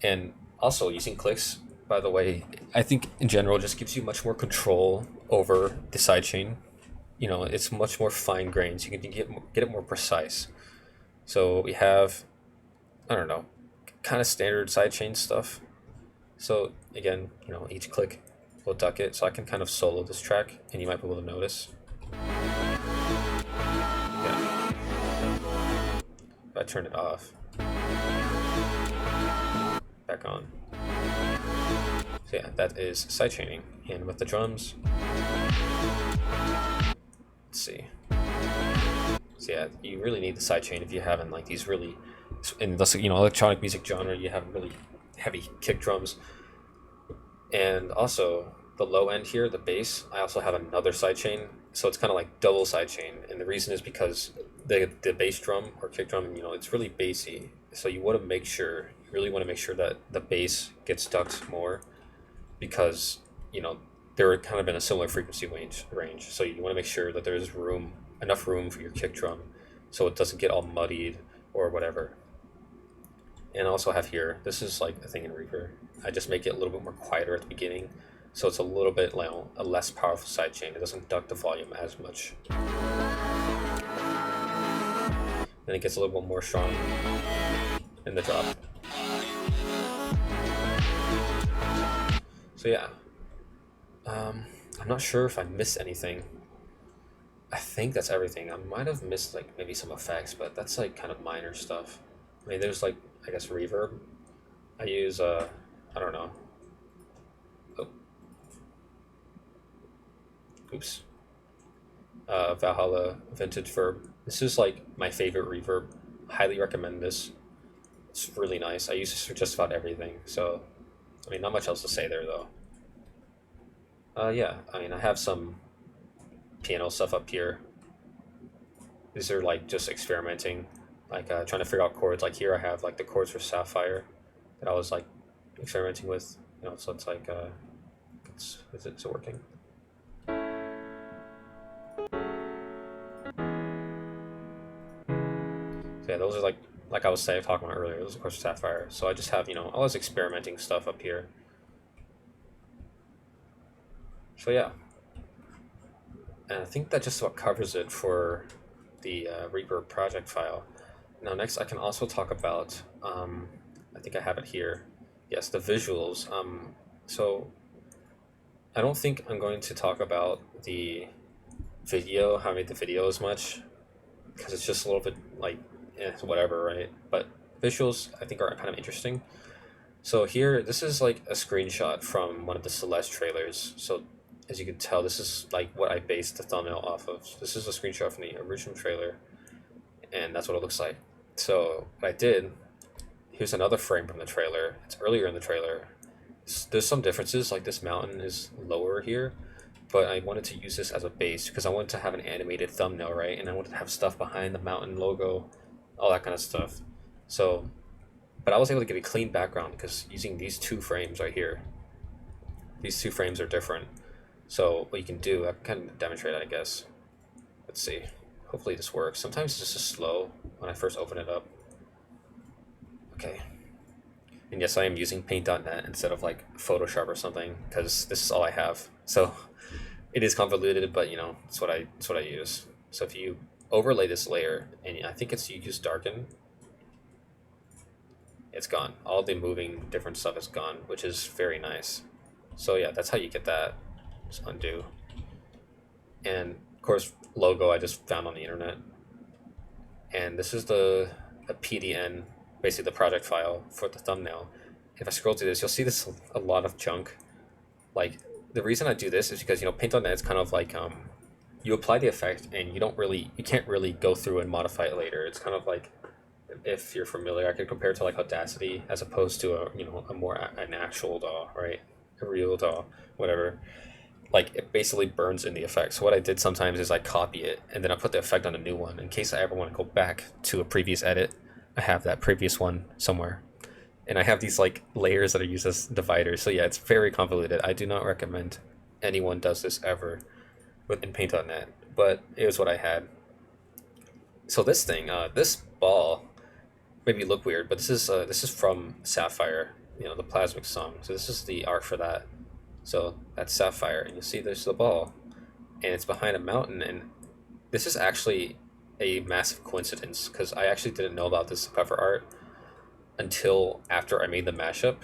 and also using clicks, by the way, I think in general just gives you much more control over the sidechain. It's much more fine grained, so you can get it more precise. So we have, I don't know, kind of standard sidechain stuff. So again, each click will duck it, so I can kind of solo this track, and you might be able to notice. Yeah. If I turn it off, back on. So yeah, that is sidechaining. And with the drums, let's see. So yeah, you really need the sidechain if you haven't like these really, in this electronic music genre, you have really heavy kick drums. And also the low end here, the bass, I also have another sidechain, so it's kind of like double sidechain. And the reason is because the bass drum or kick drum, it's really bassy. So you really want to make sure that the bass gets ducked more, because they're kind of in a similar frequency range. So you want to make sure that there's enough room for your kick drum, so it doesn't get all muddied or whatever. And I also have here, this is like a thing in Reaper. I just make it a little bit more quieter at the beginning, so it's a little bit like a less powerful sidechain. It doesn't duck the volume as much. Then it gets a little bit more strong in the drop. So yeah, I'm not sure if I missed anything. I think that's everything. I might have missed like maybe some effects, but that's like kind of minor stuff. I mean, there's like, I guess, reverb. I use I don't know. Oh. Oops. Valhalla Vintage Verb. This is like my favorite reverb. Highly recommend this. It's really nice. I use this for just about everything. So, I mean, not much else to say there though. Yeah, I mean, I have some piano stuff up here. These are like just experimenting, like trying to figure out chords. Like here I have like the chords for Sapphire that I was like experimenting with. So it's like is it working? So yeah, those are like I was talking about earlier. Those are chords for Sapphire. So I just have all this experimenting stuff up here. So yeah, and I think that just about covers it for the Reaper project file. Now next I can also talk about, I think I have it here. Yes, the visuals. So I don't think I'm going to talk about the video, how I made the video as much, because it's just a little bit like, whatever, right? But visuals I think are kind of interesting. So here, this is like a screenshot from one of the Celeste trailers. So as you can tell, this is like what I based the thumbnail off of. This is a screenshot from the original trailer, and that's what it looks like. So what I did, here's another frame from the trailer. It's earlier in the trailer. There's some differences, like this mountain is lower here, but I wanted to use this as a base because I wanted to have an animated thumbnail, right? And I wanted to have stuff behind the mountain logo, all that kind of stuff. So, but I was able to get a clean background because using these two frames right here, these two frames are different. So what you can do, I can kind of demonstrate it, I guess. Let's see. Hopefully this works. Sometimes it's just slow when I first open it up. Okay. And yes, I am using paint.net instead of like Photoshop or something because this is all I have. So it is convoluted, but it's what I use. So if you overlay this layer, and I think you use darken. it's gone. All the moving different stuff is gone, which is very nice. So yeah, that's how you get that. Just undo. And of course, logo I just found on the internet. And this is the a PDN, basically the project file for the thumbnail. If I scroll through this, you'll see this a lot of junk. Like the reason I do this is because Paint on Net is kind of like you apply the effect and you can't really go through and modify it later. It's kind of like, if you're familiar, I could compare it to like Audacity as opposed to an actual DAW, right? A real DAW, whatever. Like it basically burns in the effect. So what I did sometimes is I copy it and then I put the effect on a new one in case I ever want to go back to a previous edit. I have that previous one somewhere. And I have these like layers that are used as dividers. So yeah, it's very convoluted. I do not recommend anyone does this ever in Paint on Net, but it was what I had. So this thing, this ball, maybe look weird, but this is from Sapphire, the Plasmic song. So this is the art for that. So that's Sapphire, and you see there's the ball, and it's behind a mountain. And this is actually a massive coincidence because I actually didn't know about this cover art until after I made the mashup,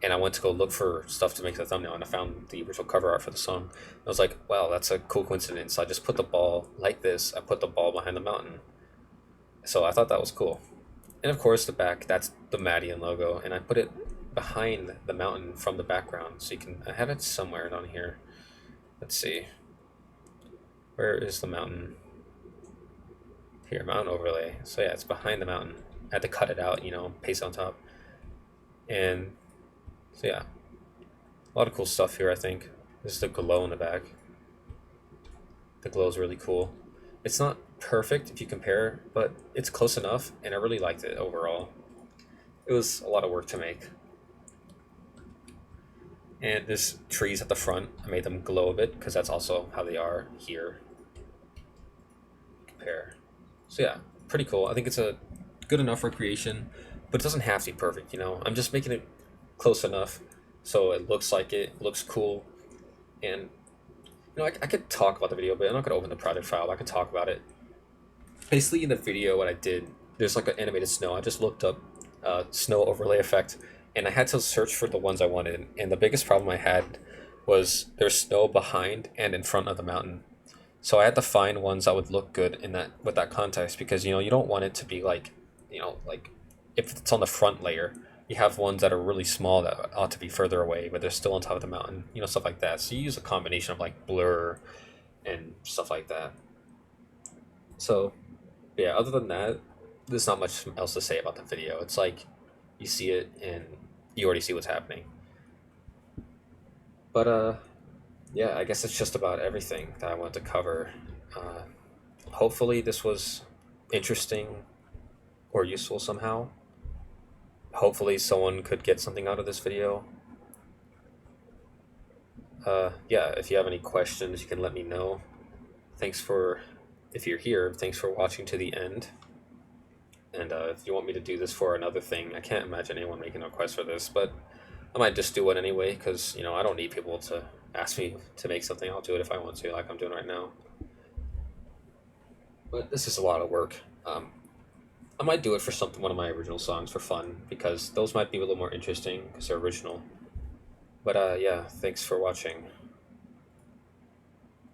and I went to go look for stuff to make the thumbnail, and I found the original cover art for the song. I was like, wow, that's a cool coincidence. So I just put the ball like this. I put the ball behind the mountain. So I thought that was cool. And of course, the back, that's the Madian logo, and I put it behind the mountain from the background. So I have it somewhere down here. Let's see. Where is the mountain? Here, mountain overlay. So yeah, it's behind the mountain. I had to cut it out, paste on top. And so yeah, a lot of cool stuff here, I think. This is the glow in the back. The glow is really cool. It's not perfect if you compare, but it's close enough, and I really liked it overall. It was a lot of work to make. And there's trees at the front. I made them glow a bit because that's also how they are here. Compare. So yeah, pretty cool. I think it's a good enough recreation, but it doesn't have to be perfect, I'm just making it close enough so it looks like it looks cool. And I could talk about the video, but I'm not going to open the project file. I could talk about it. Basically, in the video, what I did, there's like an animated snow. I just looked up snow overlay effect, and I had to search for the ones I wanted. And the biggest problem I had was there's snow behind and in front of the mountain. So I had to find ones that would look good in that with that context, because you don't want it to be like like if it's on the front layer, you have ones that are really small that ought to be further away, but they're still on top of the mountain, stuff like that. So you use a combination of like blur and stuff like that. So yeah, other than that, there's not much else to say about the video. It's like you see it and you already see what's happening. But yeah, I guess it's just about everything that I wanted to cover. Hopefully this was interesting or useful somehow. Hopefully someone could get something out of this video. Yeah, if you have any questions, you can let me know. If you're here, thanks for watching to the end. And if you want me to do this for another thing, I can't imagine anyone making a request for this, but I might just do it anyway, because, I don't need people to ask me to make something. I'll do it if I want to, like I'm doing right now. But this is a lot of work. I might do it for one of my original songs for fun, because those might be a little more interesting because they're original. But yeah, thanks for watching.